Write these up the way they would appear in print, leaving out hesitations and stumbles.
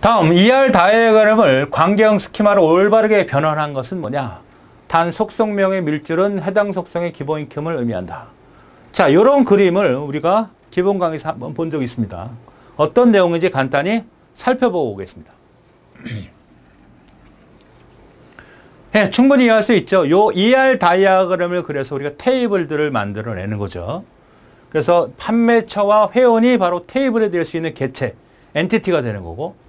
다음 ER 다이어그램을 관계형 스키마로 올바르게 변환한 것은 뭐냐? 단 속성명의 밀줄은 해당 속성의 기본익힘을 의미한다. 자, 이런 그림을 우리가 기본 강의에서 한번 본 적이 있습니다. 어떤 내용인지 간단히 살펴보고 오겠습니다. 네, 충분히 이해할 수 있죠. 요 ER 다이어그램을 그려서 우리가 테이블들을 만들어내는 거죠. 그래서 판매처와 회원이 바로 테이블에 될 수 있는 개체, 엔티티가 되는 거고,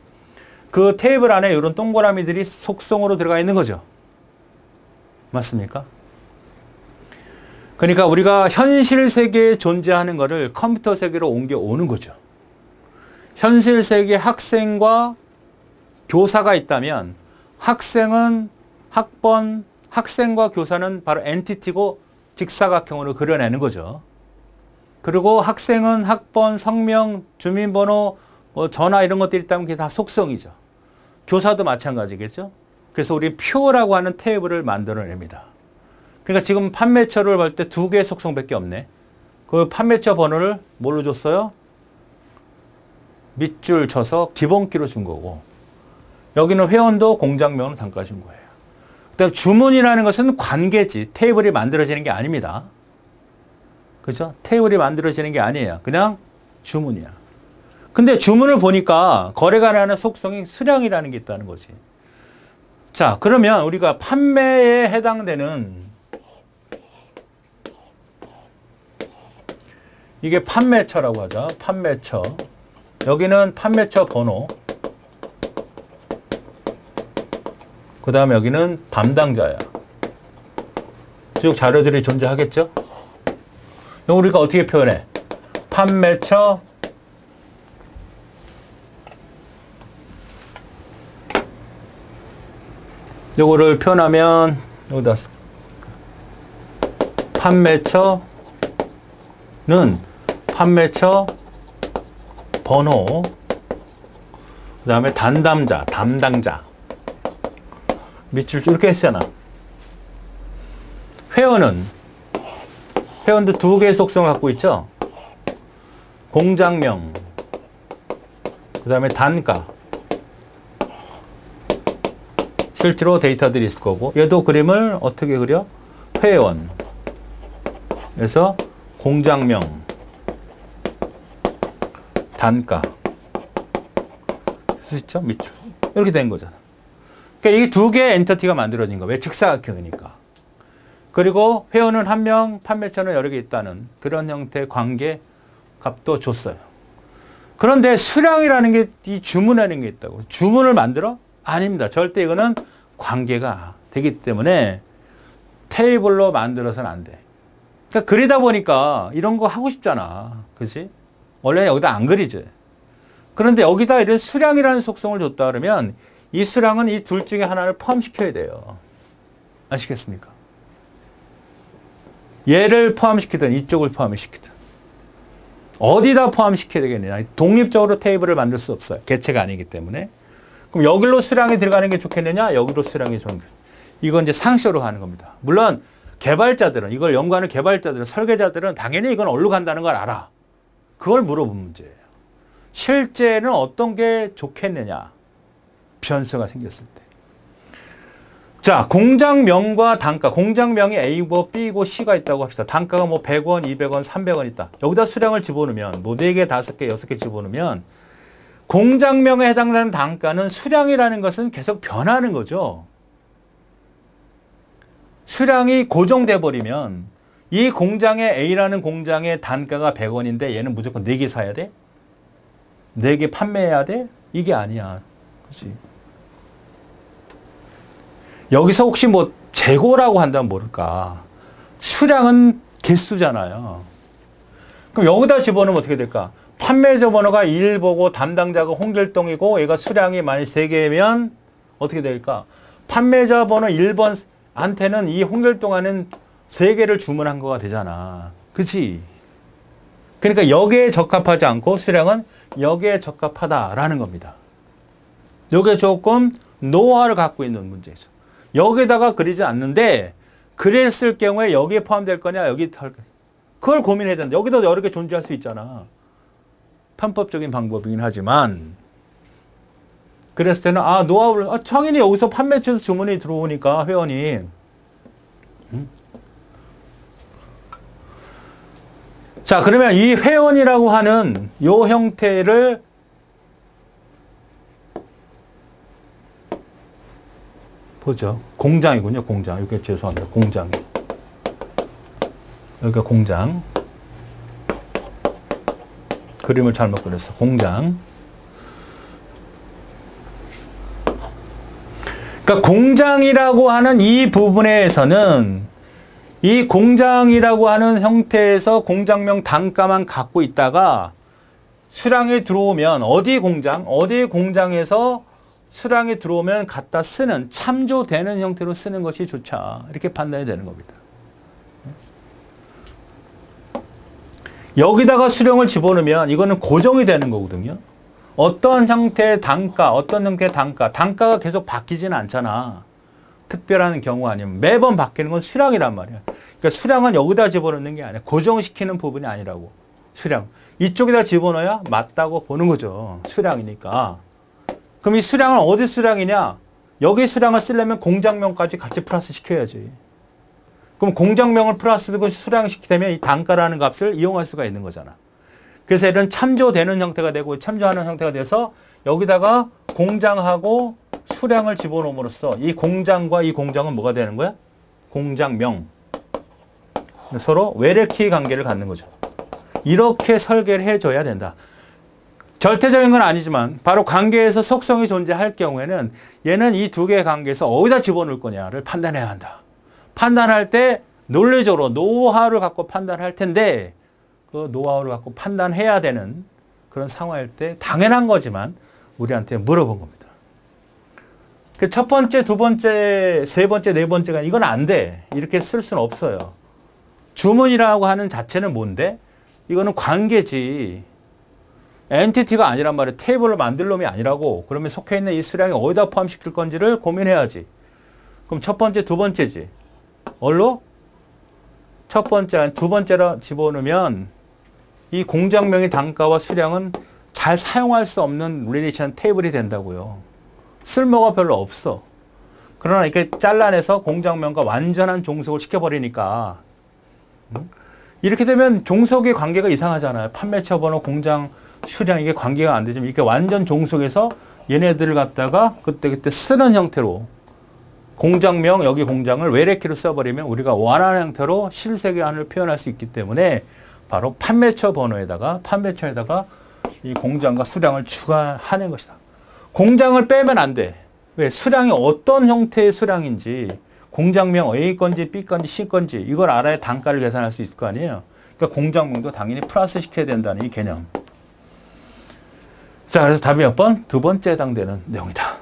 그 테이블 안에 이런 동그라미들이 속성으로 들어가 있는 거죠. 맞습니까? 그러니까 우리가 현실 세계에 존재하는 것을 컴퓨터 세계로 옮겨오는 거죠. 현실 세계에 학생과 교사가 있다면 학생은 학번, 학생과 교사는 바로 엔티티고 직사각형으로 그려내는 거죠. 그리고 학생은 학번, 성명, 주민번호, 뭐 전화 이런 것들이 있다면 그게 다 속성이죠. 교사도 마찬가지겠죠. 그래서 우리 표라고 하는 테이블을 만들어냅니다. 그러니까 지금 판매처를 볼 때 두 개의 속성밖에 없네. 그 판매처 번호를 뭘로 줬어요? 밑줄 쳐서 기본키로 준 거고, 여기는 회원도 공장명으로 단가 준 거예요. 그다음 주문이라는 것은 관계지, 테이블이 만들어지는 게 아닙니다. 그죠? 테이블이 만들어지는 게 아니에요. 그냥 주문이야. 근데 주문을 보니까 거래가라는 속성이 수량이라는 게 있다는 거지. 자, 그러면 우리가 판매에 해당되는 이게 판매처라고 하죠. 판매처. 여기는 판매처 번호. 그 다음에 여기는 담당자야. 쭉 자료들이 존재하겠죠? 이거 우리가 어떻게 표현해? 판매처 요거를 표현하면 여기다 판매처는 판매처 번호, 그 다음에 담당자, 밑줄 이렇게 했잖아. 회원도 두 개의 속성을 갖고 있죠. 공장명, 그 다음에 단가. 실제로 데이터들이 있을 거고, 얘도 그림을 어떻게 그려? 회원. 그래서 공장명, 단가. 쓸 수 있죠? 밑줄. 이렇게 된 거잖아. 그러니까 이게 두 개의 엔티티가 만들어진 거야. 왜? 직사각형이니까. 그리고 회원은 한 명, 판매처는 여러 개 있다는 그런 형태의 관계 값도 줬어요. 그런데 수량이라는 게 이 주문이라는 게 있다고. 주문을 만들어? 아닙니다. 절대 이거는 관계가 되기 때문에 테이블로 만들어서는 안 돼. 그러니까 그리다 보니까 이런 거 하고 싶잖아. 그렇지? 원래 여기다 안 그리지. 그런데 여기다 이런 수량이라는 속성을 줬다 그러면 이 수량은 이 둘 중에 하나를 포함시켜야 돼요. 아시겠습니까? 얘를 포함시키든 이쪽을 포함시키든 어디다 포함시켜야 되겠느냐. 독립적으로 테이블을 만들 수 없어요. 개체가 아니기 때문에. 그럼 여기로 수량이 들어가는 게 좋겠느냐? 여기로 수량이 좋은 게. 이건 이제 상식으로 가는 겁니다. 물론 개발자들은, 이걸 연구하는 개발자들은, 설계자들은 당연히 이건 어디로 간다는 걸 알아. 그걸 물어본 문제예요. 실제는 어떤 게 좋겠느냐? 변수가 생겼을 때. 자, 공장명과 단가. 공장명이 A고 B고 C가 있다고 합시다. 단가가 뭐 100원, 200원, 300원 있다. 여기다 수량을 집어넣으면 뭐 4개, 5개, 6개 집어넣으면 공장명에 해당되는 단가는 수량이라는 것은 계속 변하는 거죠. 수량이 고정돼 버리면 이 공장의 A라는 공장의 단가가 100원인데 얘는 무조건 4개 사야 돼? 4개 판매해야 돼? 이게 아니야. 그렇지? 여기서 혹시 뭐 재고라고 한다면 모를까? 수량은 개수잖아요. 그럼 여기다 집어넣으면 어떻게 될까? 판매자 번호가 1보고 담당자가 홍길동이고 얘가 수량이 만약 3개면 어떻게 될까? 판매자 번호 1번한테는 이 홍길동하는 3개를 주문한 거가 되잖아. 그치? 그러니까 여기에 적합하지 않고 수량은 여기에 적합하다라는 겁니다. 여기에 조금 노하우를 갖고 있는 문제죠. 여기다가 그리지 않는데 그랬을 경우에 여기에 포함될 거냐 여기 그걸 고민해야 된다. 여기도 여러 개 존재할 수 있잖아. 편법적인 방법이긴 하지만 그랬을 때는 노하우를 청인이 여기서 판매처에서 주문이 들어오니까 회원이 자, 그러면 이 회원이라고 하는 요 형태를 보죠. 공장이군요. 공장. 이게 죄송합니다. 공장. 여기가 공장. 그림을 잘못 그렸어. 공장. 그러니까 공장이라고 하는 이 부분에서는 이 공장이라고 하는 형태에서 공장명 단가만 갖고 있다가 수량이 들어오면 어디 공장에서 수량이 들어오면 갖다 쓰는 참조되는 형태로 쓰는 것이 좋다. 이렇게 판단이 되는 겁니다. 여기다가 수량을 집어넣으면 이거는 고정이 되는 거거든요. 어떤 형태의 단가가 계속 바뀌지는 않잖아. 특별한 경우 아니면 매번 바뀌는 건 수량이란 말이야. 그러니까 수량은 여기다 집어넣는 게 아니야. 고정시키는 부분이 아니라고. 수량. 이쪽에다 집어넣어야 맞다고 보는 거죠. 수량이니까. 그럼 이 수량은 어디 수량이냐? 여기 수량을 쓰려면 공장명까지 같이 플러스 시켜야지. 그럼 공장명을 플러스되고 수량시키면 이 단가라는 값을 이용할 수가 있는 거잖아. 그래서 이런 참조되는 형태가 되고 참조하는 형태가 돼서 여기다가 공장하고 수량을 집어넣음으로써 이 공장과 이 공장은 뭐가 되는 거야? 공장명. 서로 외래키 관계를 갖는 거죠. 이렇게 설계를 해줘야 된다. 절대적인 건 아니지만 바로 관계에서 속성이 존재할 경우에는 얘는 이 두 개의 관계에서 어디다 집어넣을 거냐를 판단해야 한다. 판단할 때 논리적으로 노하우를 갖고 판단할 텐데 그 노하우를 갖고 판단해야 되는 그런 상황일 때 당연한 거지만 우리한테 물어본 겁니다. 그 첫 번째, 두 번째, 세 번째, 네 번째가 이건 안 돼. 이렇게 쓸 수는 없어요. 주문이라고 하는 자체는 뭔데? 이거는 관계지. 엔티티가 아니란 말이에요. 테이블을 만들 놈이 아니라고. 그러면 속해 있는 이 수량이 어디다 포함시킬 건지를 고민해야지. 그럼 첫 번째, 두 번째지. 뭘로? 첫 번째, 두 번째로 집어넣으면 이 공장명의 단가와 수량은 잘 사용할 수 없는 릴레이션 테이블이 된다고요. 쓸모가 별로 없어. 그러나 이렇게 잘라내서 공장명과 완전한 종속을 시켜버리니까 이렇게 되면 종속의 관계가 이상하잖아요. 판매처 번호, 공장 수량 이게 관계가 안 되지만 이렇게 완전 종속해서 얘네들을 갖다가 그때 쓰는 형태로 공장명 여기 공장을 외래키로 써버리면 우리가 원하는 형태로 실세계안을 표현할 수 있기 때문에 바로 판매처 번호에다가 이 공장과 수량을 추가하는 것이다. 공장을 빼면 안 돼. 왜? 수량이 어떤 형태의 수량인지 공장명 A 건지 B 건지 C 건지 이걸 알아야 단가를 계산할 수 있을 거 아니에요. 그러니까 공장명도 당연히 플러스 시켜야 된다는 이 개념. 자, 그래서 답이 몇 번? 두 번째 해당되는 내용이다.